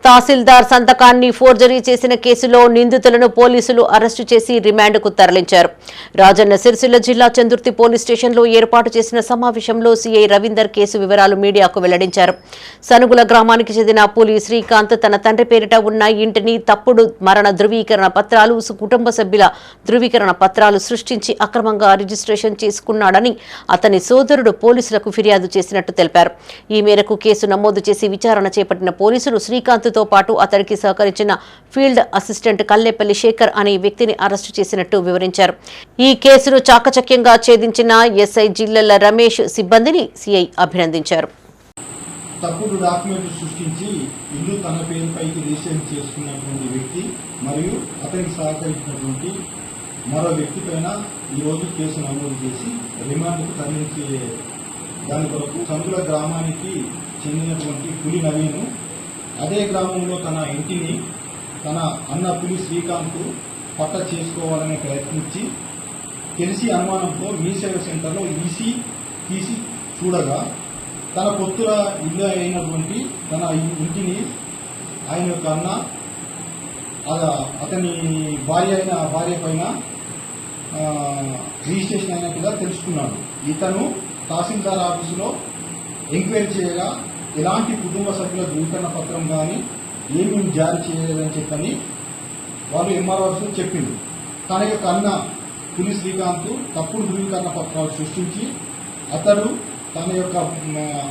తహసీల్దార్ సంతకాన్ని ఫోర్జరీ చేసిన కేసులో నిందితులను పోలీసులు అరెస్టు చేసి రిమాండ్కు తరలించారు. రాజన్న సిరిసిల్ల జిల్లా చందుర్తి పోలీస్ స్టేషన్లో ఏర్పాటు చేసిన సమావేశంలో సీఐ రవీందర్ కేసు వివరాలు మీడియాకు వెల్లడించారు. సనుగుల గ్రామానికి చెందిన పులి శ్రీకాంత్ తన తండ్రి పేరిట ఉన్న ఇంటిని తప్పుడు మరణ ధృవీకరణ పత్రాలు, కుటుంబ సభ్యుల ధృవీకరణ పత్రాలు సృష్టించి అక్రమంగా రిజిస్ట్రేషన్ చేసుకున్నాడని అతని సోదరుడు పోలీసులకు ఫిర్యాదు చేసినట్టు తెలిపారు. ఈ మేరకు కేసు నమోదు చేసి విచారణ చేపట్టిన పోలీసులు శ్రీకాంత్ తో పాటు అతడికి సహకరించిన ఫీల్డ్ అసిస్టెంట్ కల్లేపల్లి శేఖర్ అనే వ్యక్తిని అరెస్టు చేసినట్టు వివరించారు. ఈ కేసును చాకచక్యంగా ఛేదించిన ఎస్ఐ జిల్లెల రమేష్ సిబ్బందిని సీఐ అభినందించారు. తప్పుడు డాక్యుమెంట్లు సృష్టించి ఇల్లు తన పేరుపైకి రిజిస్ట్రేషన్ చేసుకున్నటువంటి వ్యక్తి మరియు అతనికి సహకరించినటువంటి మరో వ్యక్తి పైన ఈరోజు కేసు నమోదు చేసి రిమాండ్కు తరలించే దాని కొరకు సందుల గ్రామానికి చెందినటువంటి పులి నవీను అదే గ్రామంలో తన ఇంటిని తన అన్న పులి శ్రీకాంత్ పట్ట చేసుకోవాలని ప్రయత్నించి తెలిసి అనుమానంతో మీ సేవ సెంటర్లో ఈసీ తీసి చూడగా తన పొత్తుల ఇల్లు అయినటువంటి తన ఇంటిని ఆయన యొక్క అన్న అతని భార్య పైన రిజిస్ట్రేషన్ అయినట్టుగా తెలుసుకున్నాడు. ఇతను తహసీల్దార్ ఆఫీసులో ఎంక్వైరీ చేయగా ఎలాంటి కుటుంబ సభ్యుల ధృవీకరణ పత్రం కానీ ఏమీ జారీ చేయలేదని చెప్పని వాళ్ళు ఎంఆర్ఓ చెప్పింది. తన యొక్క అన్న పులి శ్రీకాంత్ తప్పుడు ధృవీకరణ పత్రాలు సృష్టించి అతడు తన యొక్క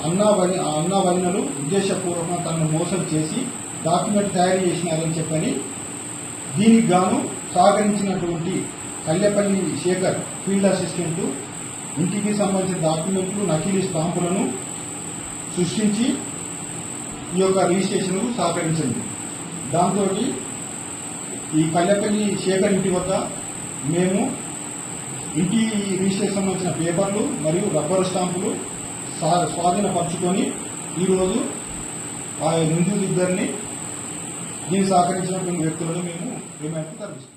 అన్న వదినలు ఉద్దేశపూర్వకంగా తనను మోసం చేసి డాక్యుమెంట్ తయారు చేసినారని చెప్పని దీనికి గాను సహకరించినటువంటి కల్లేపల్లి శేఖర్ ఫీల్డ్ అసిస్టెంట్ ఇంటికి సంబంధించిన డాక్యుమెంట్లు, నకిలీ స్టాంపులను సృష్టించి ఈ యొక్క రిజిస్ట్రేషన్ సహకరించింది. దాంతో ఈ కల్లేపల్లి శేఖర్ ఇంటి వద్ద మేము ఇంటి రిజిస్ట్రేషన్ సంబంధించిన పేపర్లు మరియు రబ్బరు స్టాంపులు స్వాధీనపరుచుకొని ఈరోజు ఆ నిందితులిద్దరిని దీన్ని సహకరించినటువంటి వ్యక్తులను మేము రిమాండ్కు తరలిస్తాం.